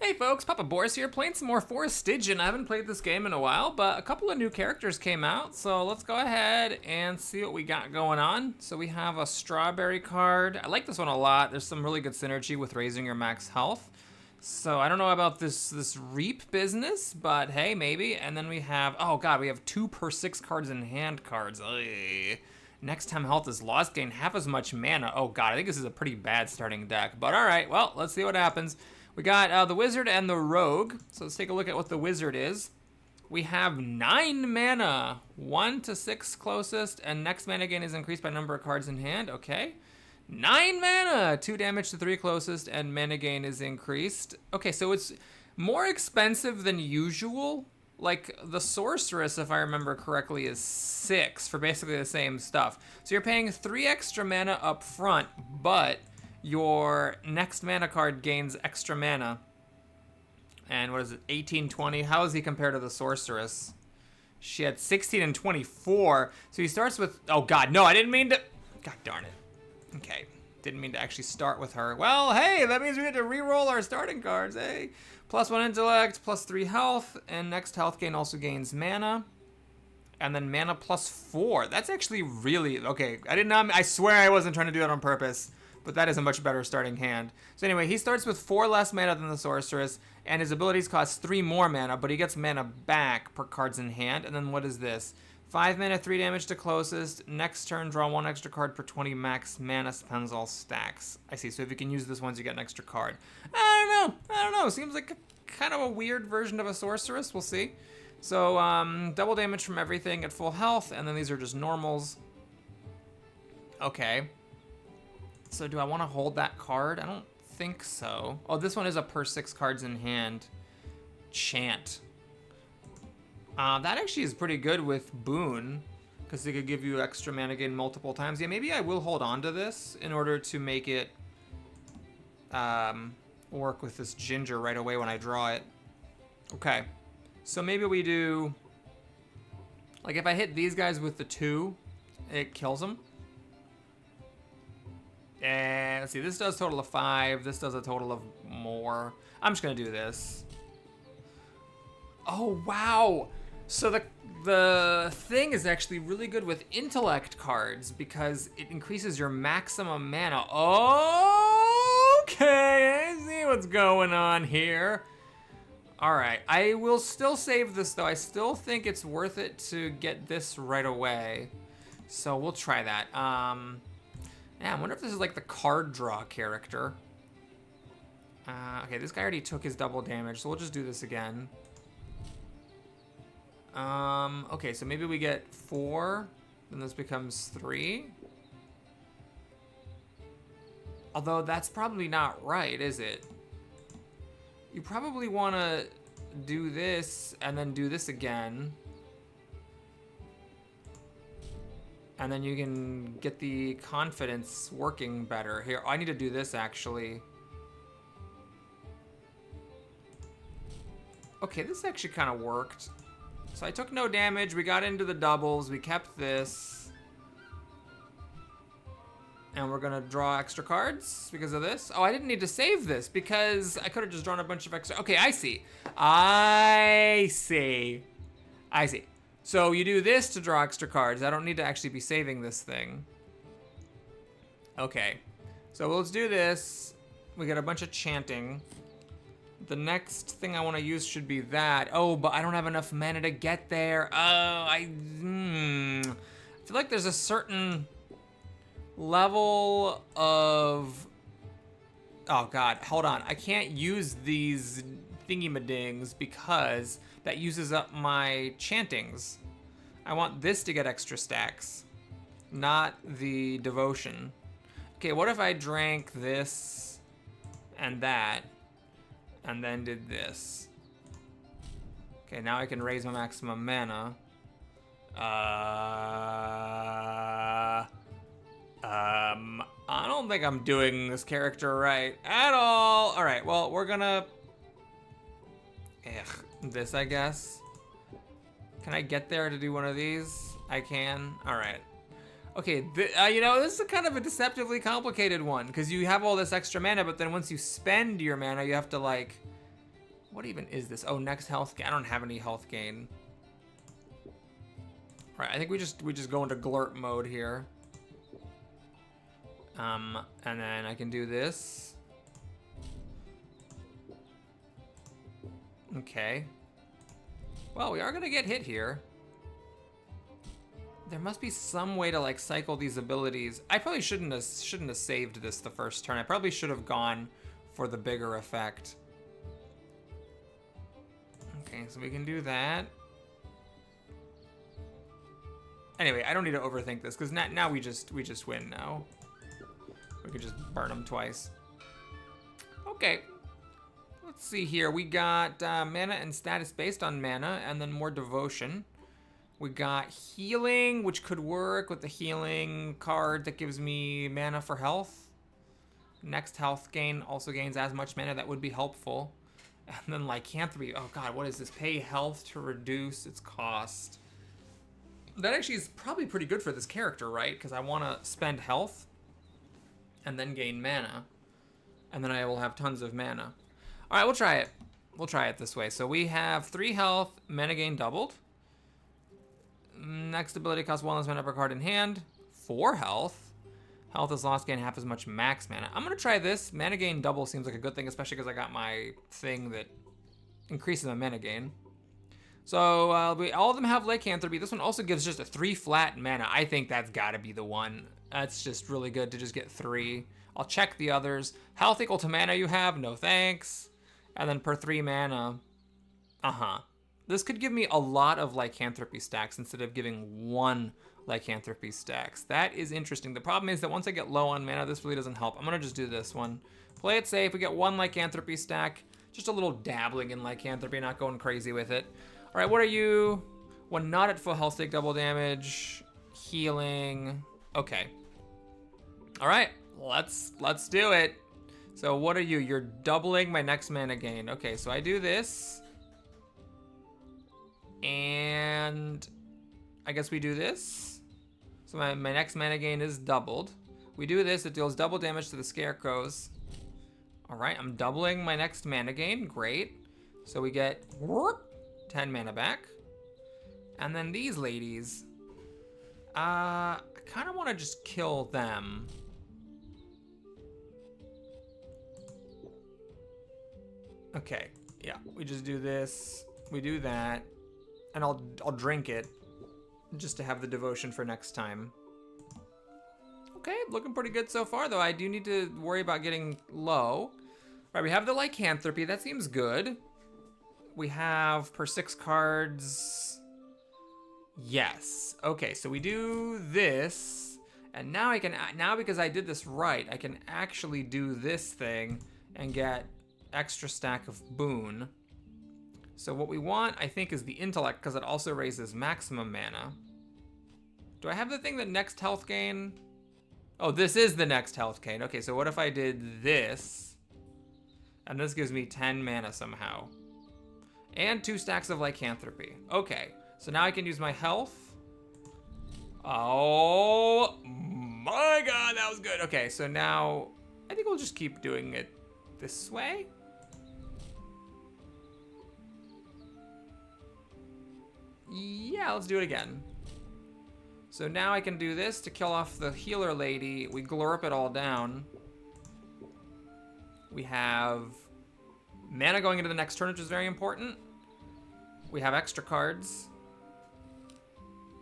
Hey folks, Papa Boris here, playing some more Forestygian. I haven't played this game in a while, but a couple of new characters came out, so let's go ahead and see what we got going on. So we have a strawberry card. I like this one a lot. There's some really good synergy with raising your max health. So I don't know about this reap business, but hey, maybe. And then we have, oh god, we have 2 per 6 cards in hand cards. Ugh. Next time health is lost, gain half as much mana. Oh god, I think this is a pretty bad starting deck. But alright, well, let's see what happens. We got the wizard and the rogue. So let's take a look at what the wizard is. We have 9 mana, 1 to 6 closest, and next mana gain is increased by number of cards in hand. Okay. 9 mana, 2 damage to 3 closest, and mana gain is increased. Okay, so it's more expensive than usual. Like, the sorceress, if I remember correctly, is 6 for basically the same stuff. So you're paying 3 extra mana up front, but your next mana card gains extra mana. And what is it, 18, 20? How is he compared to the sorceress? She had 16 and 24. So he starts with, oh god, no, I didn't mean to, god darn it. Okay, didn't mean to actually start with her. Well, hey, that means we get to re-roll our starting cards, hey? Plus 1 intellect, plus 3 health, and next health gain also gains mana. And then mana plus 4. That's actually really, okay, I swear I wasn't trying to do that on purpose. But that is a much better starting hand. So anyway, he starts with 4 less mana than the sorceress, and his abilities cost 3 more mana, but he gets mana back per cards in hand. And then what is this? 5 mana, 3 damage to closest. Next turn, draw 1 extra card per 20 max mana, spends all stacks. I see, so if you can use this once, you get an extra card. I don't know. Seems like kind of a weird version of a sorceress. We'll see. So, double damage from everything at full health, and then these are just normals. Okay. So do I want to hold that card? I don't think so. Oh, this one is a per 6 cards in hand chant. That actually is pretty good with Boon, because it could give you extra mana gain multiple times. Yeah, maybe I will hold on to this in order to make it work with this ginger right away when I draw it. Okay, so maybe we do, like if I hit these guys with the 2, it kills them. And let's see, this does a total of 5. This does a total of more. I'm just gonna do this. Oh wow! So the thing is actually really good with intellect cards because it increases your maximum mana. Okay, I see what's going on here. All right, I will still save this though. I still think it's worth it to get this right away. So we'll try that. Yeah, I wonder if this is like the card draw character. Okay, this guy already took his double damage, so we'll just do this again. Okay, so maybe we get 4, then this becomes 3. Although that's probably not right, is it? You probably want to do this and then do this again. And then you can get the confidence working better. Here, I need to do this actually. Okay, this actually kind of worked. So I took no damage, we got into the doubles, we kept this. And we're gonna draw extra cards because of this. Oh, I didn't need to save this because I could have just drawn a bunch of extra. Okay, I see. I see. So you do this to draw extra cards. I don't need to actually be saving this thing. Okay, so let's do this. We got a bunch of chanting. The next thing I want to use should be that. Oh, but I don't have enough mana to get there. Oh, I feel like there's a certain level of, oh god, hold on. I can't use these thingy-madings because that uses up my chantings. I want this to get extra stacks, not the devotion. Okay, what if I drank this and that, and then did this? Okay, now I can raise my maximum mana. I don't think I'm doing this character right at all. All right, well, we're gonna, this, I guess. Can I get there to do one of these? I can. All right. Okay, you know, this is kind of a deceptively complicated one because you have all this extra mana, but then once you spend your mana, you have to like What even is this? Oh, next health gain. I don't have any health gain. All right, I think we just go into glurp mode here. And then I can do this. Okay. Well, we are gonna get hit here. There must be some way to like cycle these abilities. I probably shouldn't have saved this the first turn. I probably should have gone for the bigger effect. Okay, so we can do that. Anyway, I don't need to overthink this because now we just win now. We could just burn them twice. Okay. Let's see here. We got mana and status based on mana, and then more devotion. We got healing, which could work with the healing card that gives me mana for health. Next health gain also gains as much mana. That would be helpful. And then lycanthropy. Oh god, what is this? Pay health to reduce its cost. That actually is probably pretty good for this character, right? Because I want to spend health and then gain mana. And then I will have tons of mana. All right, we'll try it. We'll try it this way. So we have 3 health, mana gain doubled. Next ability costs 1 less mana per card in hand. 4 health. Health is lost, gain half as much max mana. I'm going to try this. Mana gain double seems like a good thing, especially because I got my thing that increases my mana gain. So all of them have lycanthropy. This one also gives just a 3 flat mana. I think that's got to be the one. That's just really good to just get 3. I'll check the others. Health equal to mana you have. No thanks. And then per 3 mana. This could give me a lot of lycanthropy stacks instead of giving 1 lycanthropy stacks. That is interesting. The problem is that once I get low on mana, this really doesn't help. I'm gonna just do this one. Play it safe. We get 1 lycanthropy stack. Just a little dabbling in lycanthropy, not going crazy with it. All right, what are you? When not at full health, take double damage. Healing. Okay. All right, let's do it. So what are you? You're doubling my next mana gain. Okay, so I do this. And I guess we do this. So my next mana gain is doubled. We do this, it deals double damage to the scarecrows. All right, I'm doubling my next mana gain, great. So we get 10 mana back. And then these ladies, I kind of want to just kill them. Okay, yeah, we just do this, we do that, and I'll drink it just to have the devotion for next time. Okay, looking pretty good so far, though. I do need to worry about getting low. All right, we have the lycanthropy. That seems good. We have per 6 cards. Yes. Okay, so we do this, and now I can, now because I did this right, I can actually do this thing and get extra stack of boon. So what we want, I think, is the intellect, because it also raises maximum mana. Do I have the thing that next health gain? Oh, this is the next health gain. Okay, so what if I did this? And this gives me 10 mana somehow. And 2 stacks of lycanthropy. Okay, so now I can use my health. Oh my god, that was good. Okay, so now I think we'll just keep doing it this way. Yeah, let's do it again. So now I can do this to kill off the healer lady. We glurp it all down. We have mana going into the next turn, which is very important. We have extra cards.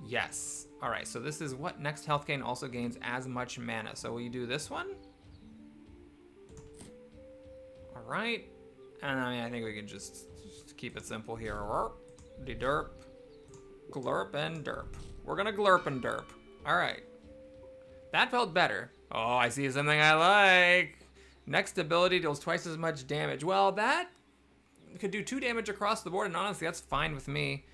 Yes. All right, so this is what next health gain also gains as much mana. So we do this one. All right. And I mean, I think we can just keep it simple here. De-derp. Glurp and derp. We're gonna glurp and derp. All right. That felt better. Oh, I see something I like. Next ability deals twice as much damage. Well, that could do 2 damage across the board, and honestly, that's fine with me.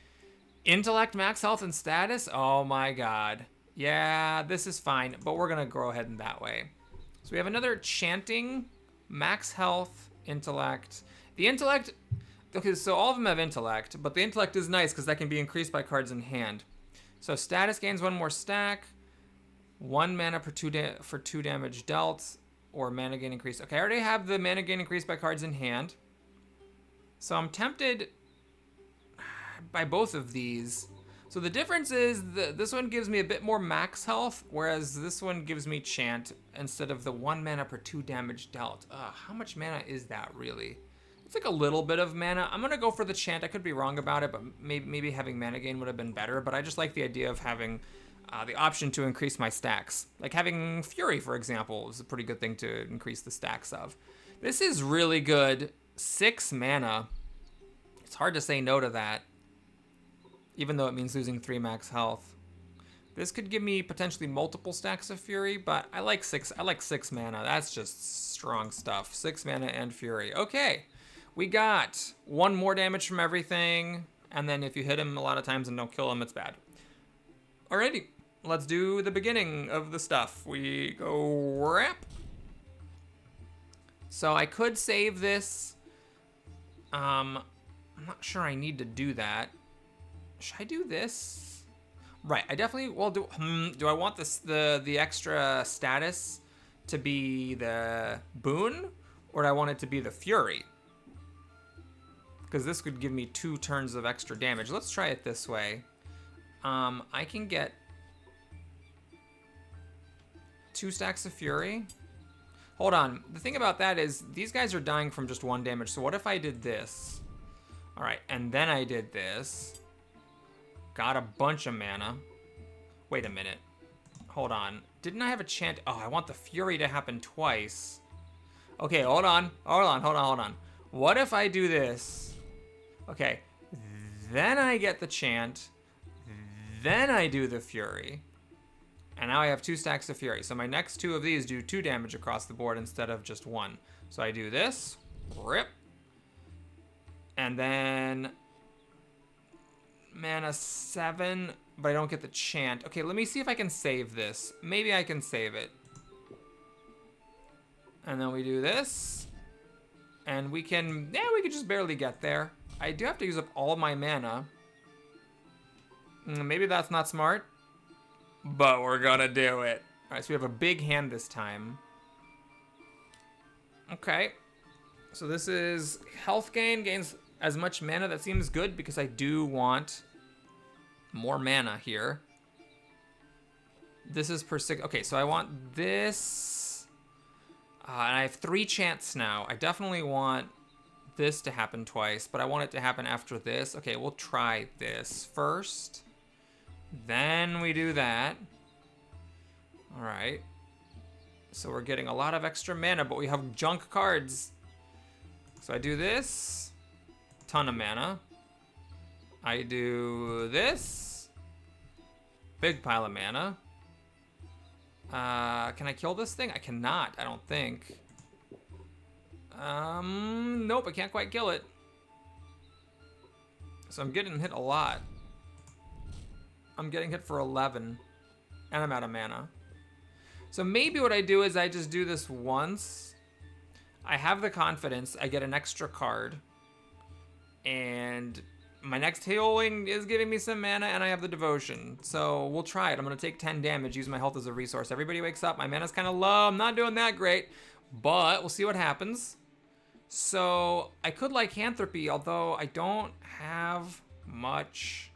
Intellect, max health, and status? Oh my god. Yeah, this is fine, but we're gonna go ahead in that way. So we have another chanting, max health, intellect. The intellect, okay, so all of them have intellect, but the intellect is nice because that can be increased by cards in hand. So status gains 1 more stack, 1 mana for 2 damage dealt, or mana gain increase. Okay, I already have the mana gain increased by cards in hand. So I'm tempted by both of these. So the difference is this one gives me a bit more max health, whereas this one gives me chant instead of the 1 mana per 2 damage dealt. How much mana is that really? It's like a little bit of mana. I'm gonna go for the chant. I could be wrong about it, but maybe having mana gain would have been better. But I just like the idea of having the option to increase my stacks. Like having Fury, for example, is a pretty good thing to increase the stacks of. This is really good. 6 mana. It's hard to say no to that, even though it means losing 3 max health. This could give me potentially multiple stacks of Fury, but I like 6 mana. That's just strong stuff. 6 mana and Fury. Okay. We got 1 more damage from everything, and then if you hit him a lot of times and don't kill him, it's bad. Alrighty, let's do the beginning of the stuff. We go wrap. So I could save this. I'm not sure I need to do that. Should I do this? Right, I definitely will do. Do I want this the extra status to be the boon, or do I want it to be the Fury? Because this could give me 2 turns of extra damage. Let's try it this way. I can get 2 stacks of Fury. Hold on. The thing about that is these guys are dying from just 1 damage. So what if I did this? All right, and then I did this. Got a bunch of mana. Wait a minute. Hold on. Didn't I have a chant? Oh, I want the Fury to happen twice. Okay, hold on. What if I do this? Okay, then I get the chant, then I do the Fury, and now I have 2 stacks of Fury. So my next 2 of these do 2 damage across the board instead of just 1. So I do this, rip, and then mana 7, but I don't get the chant. Okay, let me see if I can save this. Maybe I can save it. And then we do this, and we can just barely get there. I do have to use up all my mana. Maybe that's not smart, but we're gonna do it. All right, so we have a big hand this time. Okay, so this is health gain, gains as much mana. That seems good because I do want more mana here. This is per 6. Okay, so I want this. And I have 3 chants now. I definitely want this to happen twice, but I want it to happen after this. Okay, we'll try this first. Then we do that. All right. So we're getting a lot of extra mana, but we have junk cards. So I do this. Ton of mana. I do this. Big pile of mana. Can I kill this thing? I cannot, I don't think. Nope, I can't quite kill it. So I'm getting hit a lot. I'm getting hit for 11, and I'm out of mana. So maybe what I do is I just do this once. I have the confidence, I get an extra card, and my next healing is giving me some mana, and I have the devotion. So we'll try it. I'm gonna take 10 damage, use my health as a resource. Everybody wakes up, my mana's kind of low, I'm not doing that great, but we'll see what happens. So I could lycanthropy, although I don't have much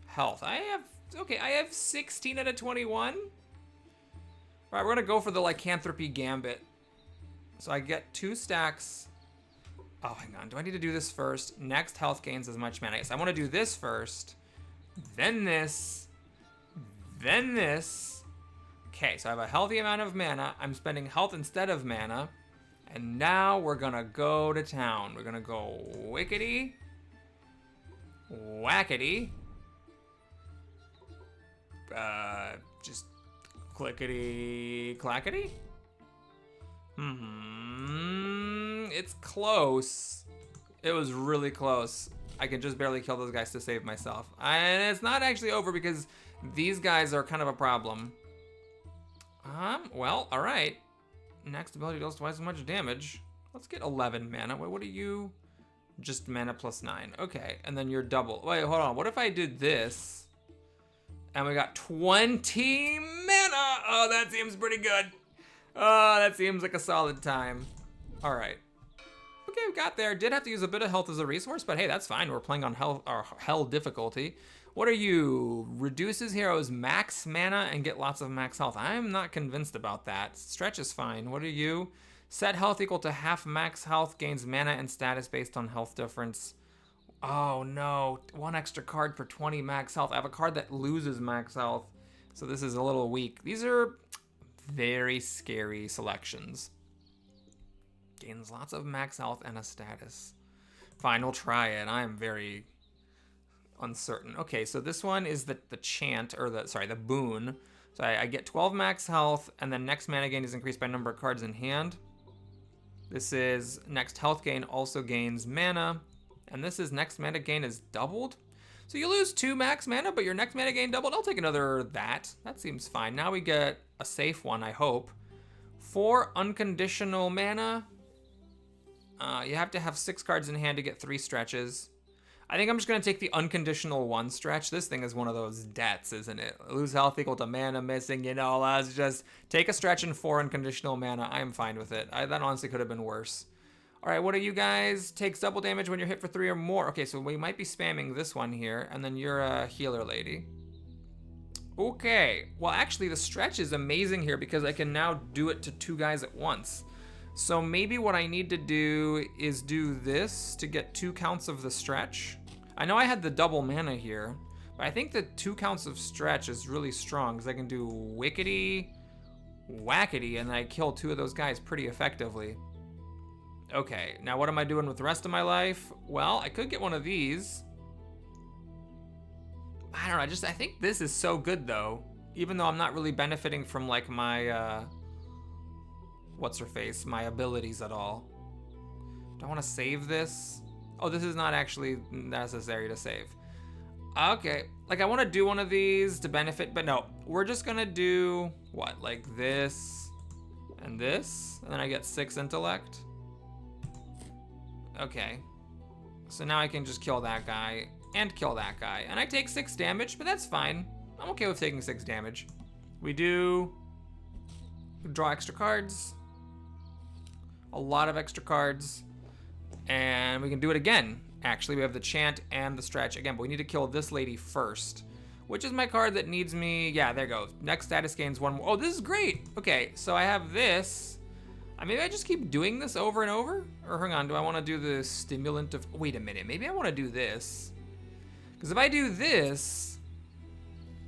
health. I have 16 out of 21. All right, we're gonna go for the lycanthropy gambit. So I get 2 stacks. Oh, hang on, do I need to do this first? Next health gains as much mana. Yes, I wanna do this first, then this, then this. Okay, so I have a healthy amount of mana. I'm spending health instead of mana. And now we're gonna go to town. We're gonna go wickety, whackety, just clickety, clackety. It's close. It was really close. I can just barely kill those guys to save myself. And it's not actually over because these guys are kind of a problem. Well, all right. Next ability deals twice as much damage. Let's get 11 mana. Wait, what are you? Just mana plus 9. Okay, and then you're double. Wait, hold on. What if I did this? And we got 20 mana. Oh, that seems pretty good. Oh, that seems like a solid time. All right. Okay, we got there. Did have to use a bit of health as a resource, but hey, that's fine. We're playing on hell difficulty. What are you? Reduces heroes max mana and get lots of max health. I'm not convinced about that. Stretch is fine. What are you? Set health equal to half max health, gains mana and status based on health difference. Oh no, 1 extra card for 20 max health. I have a card that loses max health, so this is a little weak. These are very scary selections. Gains lots of max health and a status. Fine, we'll try it. I am very uncertain. Okay, so this one is the chant, or the boon. So I get 12 max health, and then next mana gain is increased by number of cards in hand. This is next health gain also gains mana, and this is next mana gain is doubled. So you lose 2 max mana, but your next mana gain doubled. I'll take another that. That seems fine. Now we get a safe one, I hope. 4 unconditional mana. You have to have 6 cards in hand to get 3 stretches. I think I'm just going to take the unconditional 1 stretch. This thing is one of those deaths, isn't it? Lose health equal to mana missing, you know, let's just take a stretch and 4 unconditional mana. I am fine with it. That honestly could have been worse. All right, what are you guys? Takes double damage when you're hit for 3 or more. Okay, so we might be spamming this one here, and then you're a healer lady. Okay, well actually the stretch is amazing here because I can now do it to 2 guys at once. So maybe what I need to do is do this to get 2 counts of the stretch. I know I had the double mana here, but I think the 2 counts of stretch is really strong because I can do wickety, whackety, and I kill 2 of those guys pretty effectively. Okay, now what am I doing with the rest of my life? Well, I could get one of these. I don't know, I think this is so good though, even though I'm not really benefiting from like my, what's-her-face, my abilities at all. Do I want to save this? Oh, this is not actually necessary to save. Okay, like I want to do one of these to benefit, but no, we're just gonna do, what, like this and this, and then I get 6 intellect. Okay, so now I can just kill that guy and kill that guy, and I take 6 damage, but that's fine. I'm okay with taking 6 damage. We draw extra cards, a lot of extra cards, and we can do it again. Actually, we have the chant and the stretch again, but we need to kill this lady first, which is my card that needs me. Yeah, there goes. Next status gains 1 more. Oh, this is great. Okay, so I have this. Maybe I just keep doing this over and over? Or hang on, do I want to do the stimulant of... Wait a minute, maybe I want to do this. Because if I do this,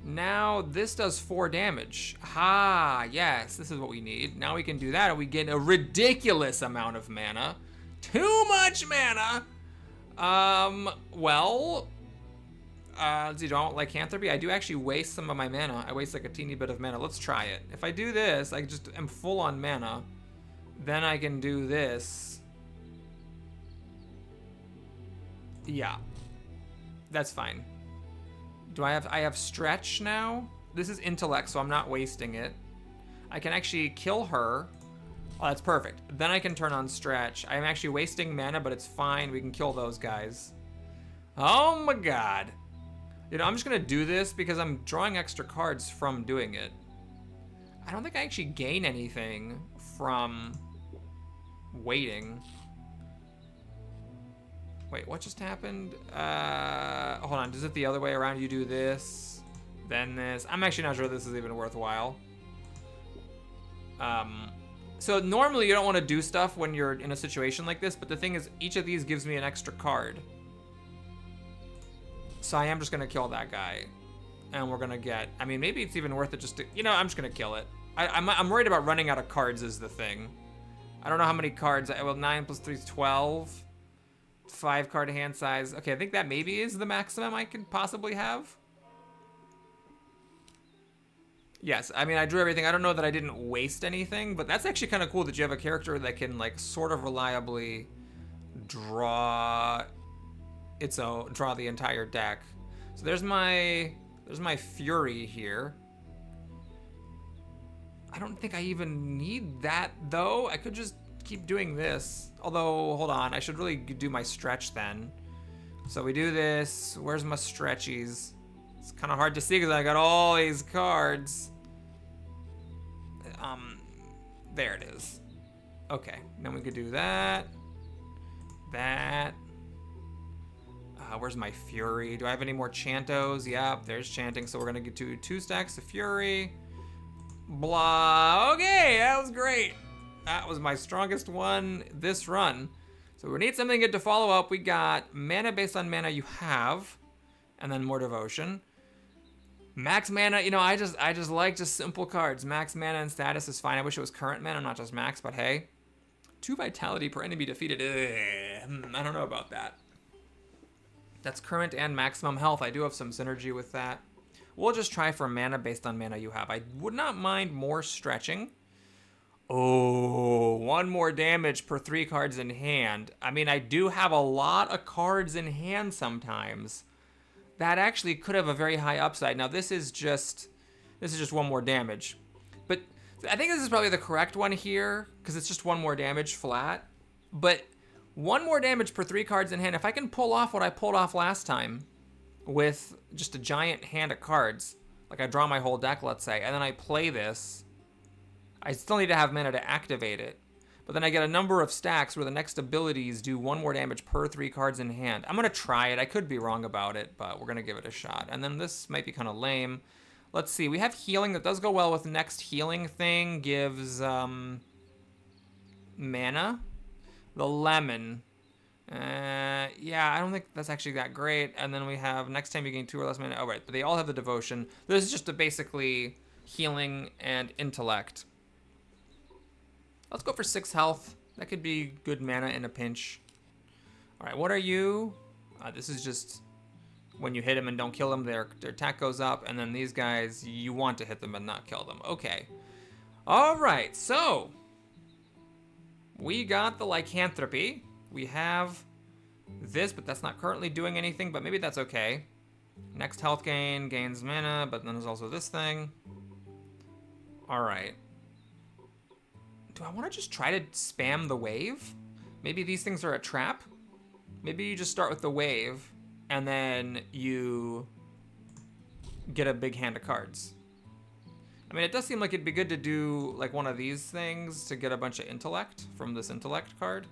now this does 4 damage. Ah, yes, this is what we need. Now we can do that and we get a ridiculous amount of mana. Too much mana! Let's see, do I want lycanthropy? I do actually waste some of my mana. I waste like a teeny bit of mana. Let's try it. If I do this, I just am full on mana. Then I can do this. Yeah. That's fine. I have stretch now? This is intellect, so I'm not wasting it. I can actually kill her. Oh, that's perfect. Then I can turn on stretch. I'm actually wasting mana, but it's fine. We can kill those guys. Oh my god. You know, I'm just gonna do this because I'm drawing extra cards from doing it. I don't think I actually gain anything from waiting. Wait, what just happened? Hold on, is it the other way around? You do this, then this. I'm actually not sure this is even worthwhile. So normally you don't want to do stuff when you're in a situation like this, but the thing is, each of these gives me an extra card. So I am just gonna kill that guy. And we're gonna get, maybe it's even worth it just to, I'm just gonna kill it. I'm worried about running out of cards is the thing. I don't know how many cards, well, 9 plus 3 is 12. 5 card hand size. Okay, I think that maybe is the maximum I could possibly have. Yes, I drew everything. I don't know that I didn't waste anything, but that's actually kind of cool that you have a character that can like sort of reliably draw the entire deck. So there's my Fury here. I don't think I even need that though. I could just keep doing this. Although, hold on, I should really do my stretch then. So we do this. Where's my stretchies? It's kind of hard to see because I got all these cards. There it is. Okay, then we could do that. that. Where's my Fury? Do I have any more Chantos? Yep, there's Chanting. So we're going to get to 2 stacks of Fury. Blah. Okay, that was great. That was my strongest one this run. So we need something good to follow up. We got mana based on mana you have, and then more devotion. Max mana, you know, I just like just simple cards. Max mana and status is fine. I wish it was current mana, not just max, but hey. 2 vitality per enemy defeated. I don't know about that. That's current and maximum health. I do have some synergy with that. We'll just try for mana based on mana you have. I would not mind more stretching. Oh, 1 more damage per 3 cards in hand. I mean, I do have a lot of cards in hand sometimes. That actually could have a very high upside. Now, this is just 1 more damage. But I think this is probably the correct one here, because it's just 1 more damage flat. But 1 more damage per 3 cards in hand. If I can pull off what I pulled off last time with just a giant hand of cards, like I draw my whole deck, let's say, and then I play this, I still need to have mana to activate it. But then I get a number of stacks where the next abilities do 1 more damage per 3 cards in hand. I'm going to try it. I could be wrong about it, but we're going to give it a shot. And then this might be kind of lame. Let's see. We have healing that does go well with the next healing thing. Gives mana. The lemon. Yeah, I don't think that's actually that great. And then we have next time you gain 2 or less mana. Oh, right. But they all have the devotion. This is just a basically healing and intellect. Let's go for 6 health. That could be good mana in a pinch. All right, what are you? This is just when you hit them and don't kill them, their attack goes up. And then these guys, you want to hit them and not kill them. Okay. All right, so we got the lycanthropy. We have this, but that's not currently doing anything, but maybe that's okay. Next health gain gains mana, but then there's also this thing. All right. Do I want to just try to spam the wave? Maybe these things are a trap? Maybe you just start with the wave, and then you get a big hand of cards. I mean, it does seem like it'd be good to do like one of these things to get a bunch of intellect from this intellect card.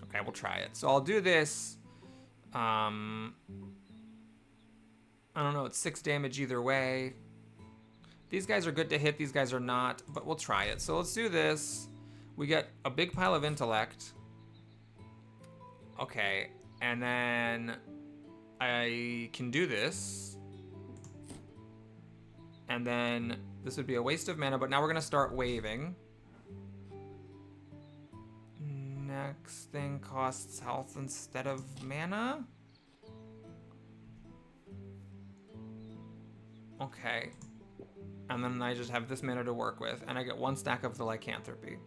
Okay, we'll try it. So I'll do this. I don't know, it's 6 damage either way. These guys are good to hit, these guys are not, but we'll try it. So let's do this. We get a big pile of intellect. Okay, and then I can do this. And then this would be a waste of mana, but now we're gonna start waving. Next thing costs health instead of mana. Okay. And then I just have this mana to work with, and I get 1 stack of the lycanthropy.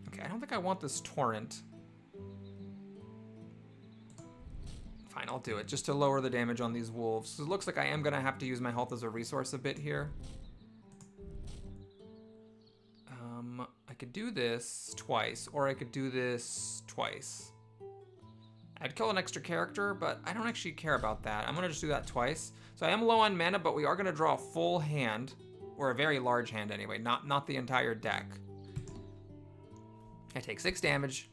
Okay, I don't think I want this torrent. Fine, I'll do it, just to lower the damage on these wolves. So it looks like I am gonna have to use my health as a resource a bit here. I could do this twice, or I could do this twice. I'd kill an extra character, but I don't actually care about that. I'm gonna just do that twice. So I am low on mana, but we are gonna draw a full hand, or a very large hand anyway, not the entire deck. I take 6 damage.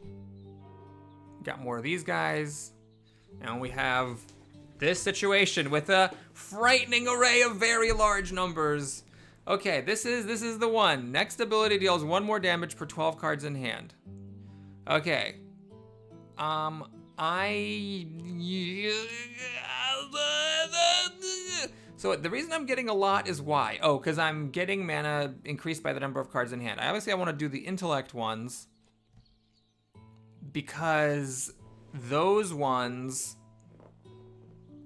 Got more of these guys. And we have this situation with a frightening array of very large numbers. Okay, this is the one. Next ability deals 1 more damage per 12 cards in hand. Okay. So the reason I'm getting a lot is why? Oh, because I'm getting mana increased by the number of cards in hand. Obviously, I want to do the intellect ones because those ones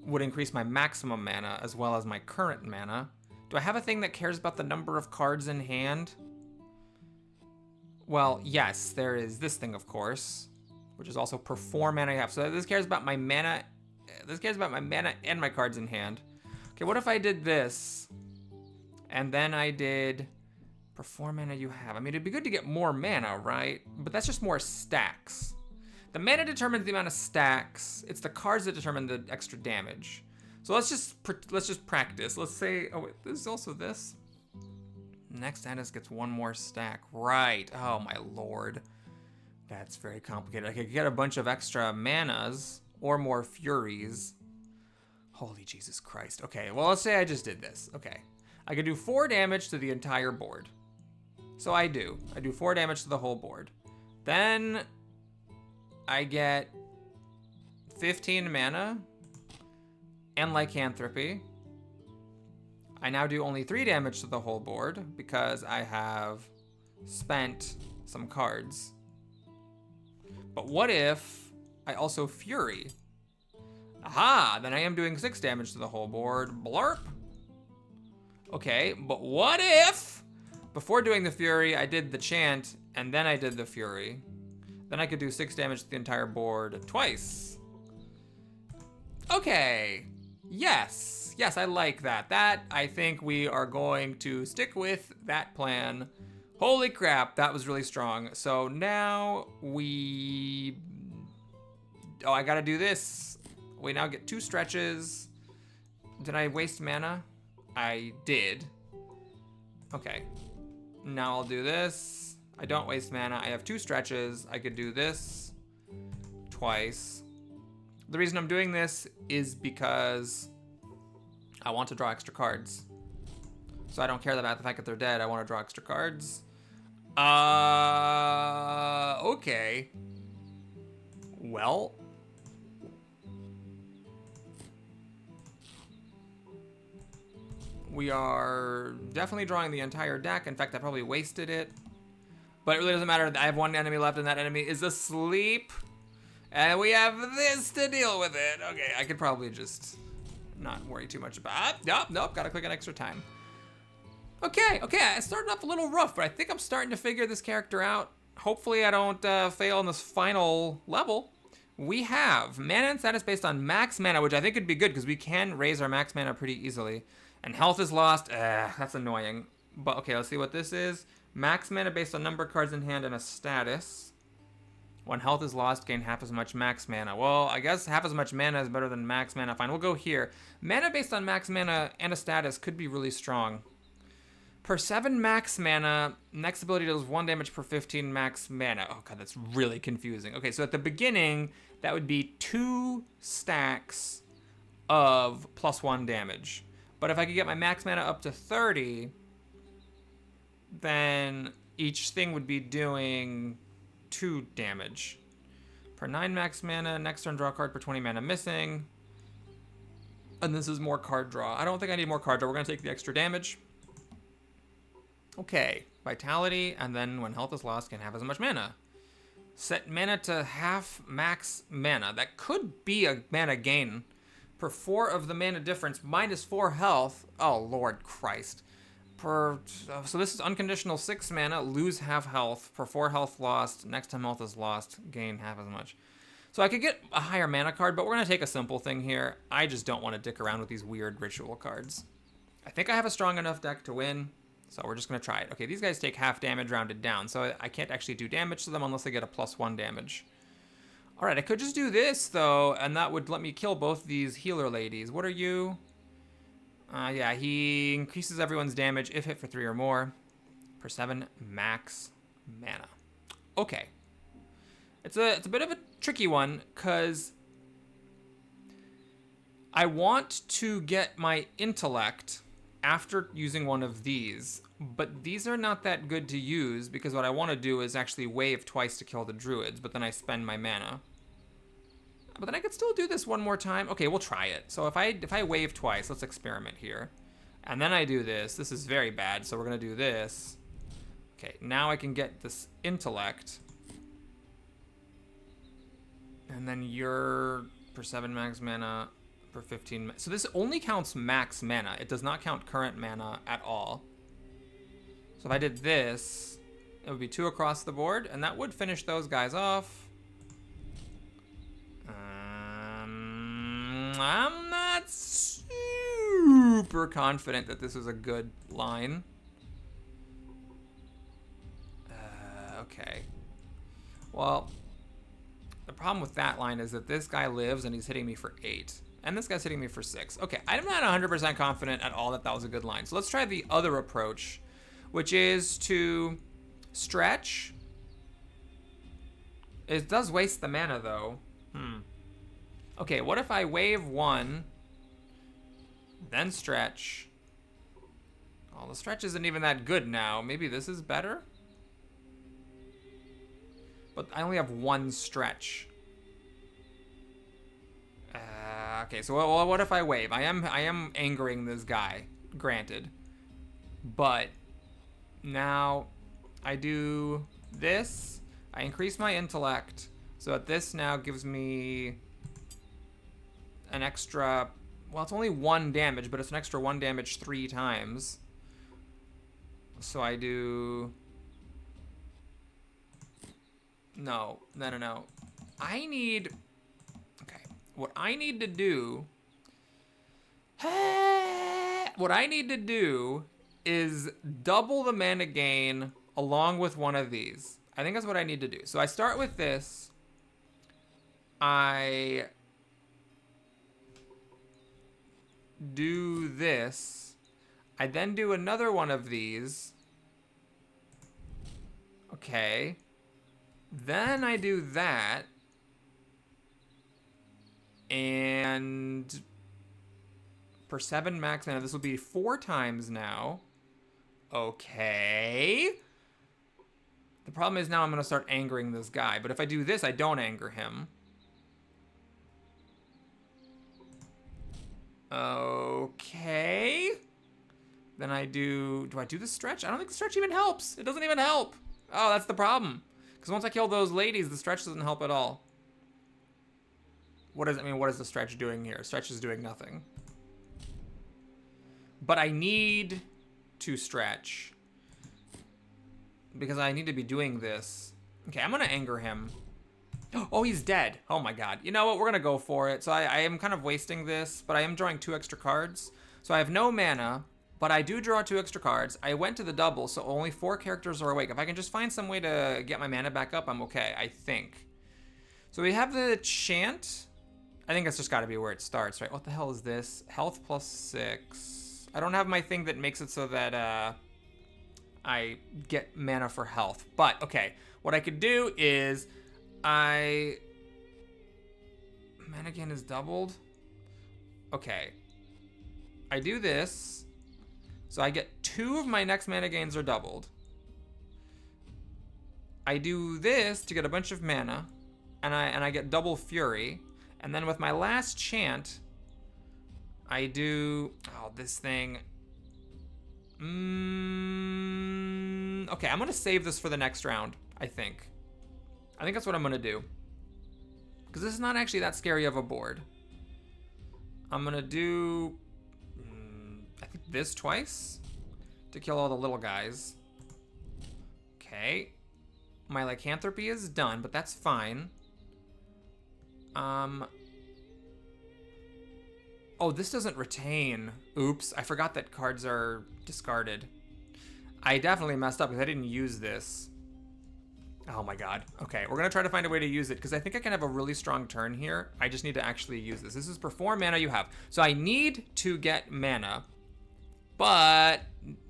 would increase my maximum mana as well as my current mana. Do I have a thing that cares about the number of cards in hand? Well, yes, there is this thing, of course, which is also per 4 mana I have. So this cares about my mana. This cares about my mana and my cards in hand. Okay, what if I did this, and then I did per 4 mana you have? I mean, it'd be good to get more mana, right? But that's just more stacks. The mana determines the amount of stacks. It's the cards that determine the extra damage. So let's just practice. Let's say, oh wait, there's also this. Next status gets 1 more stack. Right. Oh my lord. That's very complicated. I could get a bunch of extra manas or more furies. Holy Jesus Christ. Okay, well, let's say I just did this. Okay. I could do 4 damage to the entire board. So I do. I do 4 damage to the whole board. Then I get 15 mana and lycanthropy. I now do only 3 damage to the whole board because I have spent some cards. But what if I also Fury? Aha! Then I am doing 6 damage to the whole board. Blarp! Okay, but what if before doing the Fury, I did the Chant, and then I did the Fury? Then I could do 6 damage to the entire board twice. Okay. Yes. Yes, I like that. That, I think we are going to stick with that plan. Holy crap, that was really strong. So now we... Oh, I gotta do this. We now get 2 stretches. Did I waste mana? I did. Okay. Now I'll do this. I don't waste mana. I have 2 stretches. I could do this twice. The reason I'm doing this is because I want to draw extra cards. So I don't care about the fact that they're dead. I want to draw extra cards. Okay. Well. We are definitely drawing the entire deck. In fact, I probably wasted it. But it really doesn't matter. I have 1 enemy left and that enemy is asleep. And we have this to deal with it. Okay, I could probably just not worry too much about it. Nope, gotta click an extra time. Okay, I started off a little rough, but I think I'm starting to figure this character out. Hopefully I don't fail in this final level. We have mana and status based on max mana, which I think could be good because we can raise our max mana pretty easily. And health is lost. That's annoying. But okay, let's see what this is. Max mana based on number of cards in hand and a status. When health is lost, gain half as much max mana. Well, I guess half as much mana is better than max mana. Fine, we'll go here. Mana based on max mana and a status could be really strong. Per 7 max mana, next ability does 1 damage per 15 max mana. Oh god, that's really confusing. Okay, so at the beginning, that would be 2 stacks of +1 damage. But if I could get my max mana up to 30, then each thing would be doing 2 damage. Per 9 max mana, next turn draw a card per 20 mana missing. And this is more card draw. I don't think I need more card draw. We're going to take the extra damage. Okay, vitality, and then when health is lost, can have as much mana. Set mana to half max mana. That could be a mana gain. Per 4 of the mana difference, minus 4 health. Oh, Lord Christ. So this is unconditional 6 mana, lose half health. Per 4 health lost, next time health is lost, gain half as much. So I could get a higher mana card, but we're going to take a simple thing here. I just don't want to dick around with these weird ritual cards. I think I have a strong enough deck to win. So we're just going to try it. Okay, these guys take half damage rounded down, so I can't actually do damage to them unless I get a +1 damage. All right, I could just do this, though, and that would let me kill both these healer ladies. What are you? Yeah, he increases everyone's damage if hit for 3 or more. Per 7 max mana. Okay. It's a bit of a tricky one, because I want to get my intellect after using one of these, but these are not that good to use because what I want to do is actually wave twice to kill the druids, but then I spend my mana. But then I could still do this one more time. Okay, we'll try it. So if I wave twice, let's experiment here. And then I do this. This is very bad, so we're going to do this. Okay, now I can get this intellect. And then you're per 7 max mana. Per 15. So this only counts max mana. It does not count current mana at all. So if I did this, it would be 2 across the board, and that would finish those guys off. I'm not super confident that this is a good line. Okay. Well, the problem with that line is that this guy lives and he's hitting me for 8. And this guy's hitting me for 6. Okay, I'm not 100% confident at all that that was a good line. So let's try the other approach, which is to stretch, It does waste the mana, though. Okay, what if I wave 1, then stretch? Oh, the stretch isn't even that good now. Maybe this is better? But I only have 1 stretch. Okay, so what if I wave? I am angering this guy, granted. But now I do this. I increase my intellect, so that this now gives me an extra, well, it's only 1 damage, but it's an extra 1 damage 3 times. So I do, no. I need, okay, what I need to do is double the mana gain along with one of these. I think that's what I need to do. So I start with this. I do this. I then do another one of these. Okay. Then I do that. And per 7 max mana, this will be 4 times now. Okay. The problem is now I'm going to start angering this guy. But if I do this, I don't anger him. Okay. Then I do I do the stretch? I don't think the stretch even helps. It doesn't even help. Oh, that's the problem. Because once I kill those ladies, the stretch doesn't help at all. What is the stretch doing here? Stretch is doing nothing. But I need to stretch. Because I need to be doing this. Okay, I'm going to anger him. Oh, he's dead. Oh my god. You know what? We're going to go for it. So I am kind of wasting this, but I am drawing 2 extra cards. So I have no mana, but I do draw 2 extra cards. I went to the double, so only 4 characters are awake. If I can just find some way to get my mana back up, I'm okay, I think. So we have the chant. I think that's just got to be where it starts, right? What the hell is this? Health plus 6. I don't have my thing that makes it so that I get mana for health. But, okay, what I could do is mana gain is doubled. Okay. I do this. So I get 2 of my next mana gains are doubled. I do this to get a bunch of mana. And I get double fury. And then with my last chant, I do, oh, this thing. Okay, I'm gonna save this for the next round, I think. I think that's what I'm gonna do. Because this is not actually that scary of a board. I'm gonna do, I think this twice to kill all the little guys. Okay. My lycanthropy is done, but that's fine. Oh, this doesn't retain. Oops, I forgot that cards are discarded. I definitely messed up because I didn't use this. Oh my god. Okay, we're gonna try to find a way to use it because I think I can have a really strong turn here. I just need to actually use this. This is per 4 mana you have. So I need to get mana, but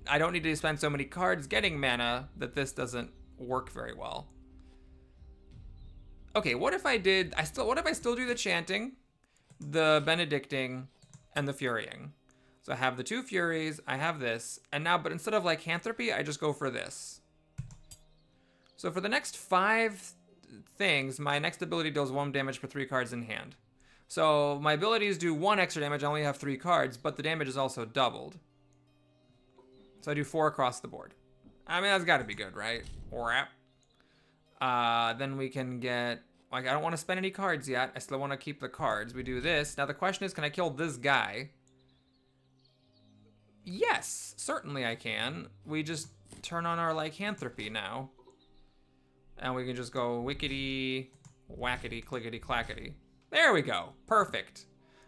I don't need to spend so many cards getting mana that this doesn't work very well. Okay, what if I did, what if I still do the chanting, the benedicting, and the furying? So I have the 2 furies, I have this, and now, but instead of lycanthropy, I just go for this. So for the next 5 things, my next ability deals 1 damage per 3 cards in hand. So my abilities do 1 extra damage, I only have 3 cards, but the damage is also doubled. So I do 4 across the board. I mean, that's gotta be good, right? Wrap. Then we can get, like, I don't want to spend any cards yet. I still want to keep the cards. We do this. Now the question is, can I kill this guy? Yes, certainly I can. We just turn on our lycanthropy now. And we can just go wickety, whackety, clickety, clackety. There we go. Perfect.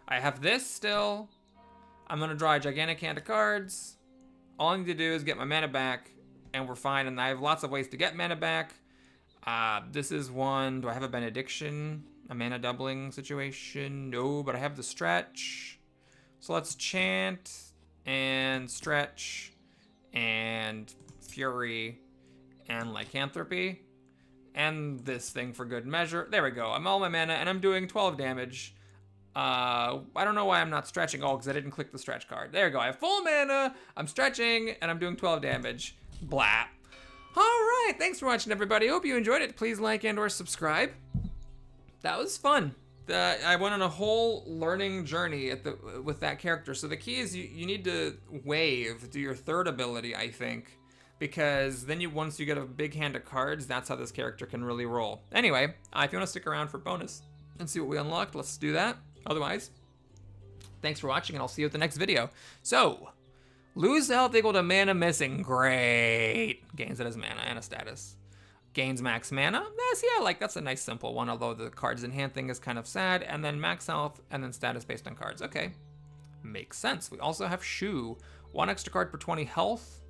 I have this still. I'm going to draw a gigantic hand of cards. All I need to do is get my mana back, and we're fine. And I have lots of ways to get mana back. This is one. Do I have a benediction? A mana doubling situation? No, but I have the stretch. So let's chant and stretch and fury and lycanthropy. and this thing for good measure. There we go. I'm all my mana, and I'm doing 12 damage. I don't know why I'm not stretching. Oh, because I didn't click the stretch card. There we go. I have full mana, I'm stretching, and I'm doing 12 damage. Blah. All right, thanks for watching, everybody. Hope you enjoyed it. Please like and or subscribe. That was fun. I went on a whole learning journey with that character. So the key is you need to wave, do your third ability, I think, because then once you get a big hand of cards, that's how this character can really roll. Anyway, if you want to stick around for bonus and see what we unlocked, let's do that. Otherwise, thanks for watching, and I'll see you at the next video. So, lose health equal to mana missing. Great. Gains it as mana and a status. Gains max mana. See, that's a nice simple one, although the cards in hand thing is kind of sad. And then max health, and then status based on cards. Okay, makes sense. We also have Shoe. 1 extra card per 20 health,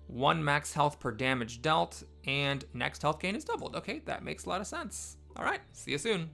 1 max health per damage dealt, and next health gain is doubled. Okay, that makes a lot of sense. All right, see you soon.